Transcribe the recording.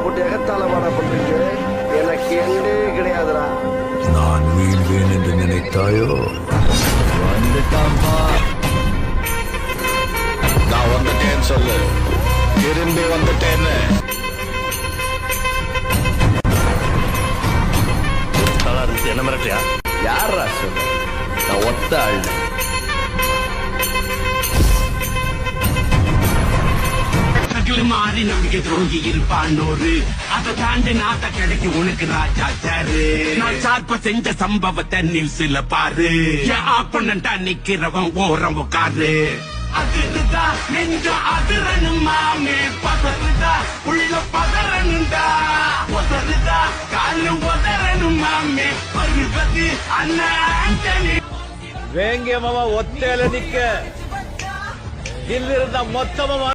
போட்டு எகத்தாளமாடா பண்றீங்க. எனக்கு எண்டே கிடையாதுடா. நான் வீழ்வேன் என்று நினைத்தாயோ? வந்துட்டான்பா. நான் வந்துட்டேன்னு சொல்லு. திரும்பி வந்துட்டேன்னு. என்ன மிரட்டியா? யாரா சொல்ல? நான் ஒத்த ஆள். மாறி நம்பிக்கை துரோகி இருப்பானோரு அதை தாண்டி நாட்ட கிடைக்கு உனக்கு ராஜா சாரு. நான் சார்ப செஞ்ச சம்பவத்தை நியூஸ்ல பாரு. ஆப்பனண்டா நிக்கிறவன் ஓரம் உட்காரு. அதிருதா நெஞ்சம் அதிரணும் மாமே பதறுதா உள்ள பதறணுண்டா உதறுதா காலு உதறணும் மாமே பருவது அண்ணன் வேங்கிய மாமா ஒத்தையில நிக்க இல்லிருந்தா மொத்தமா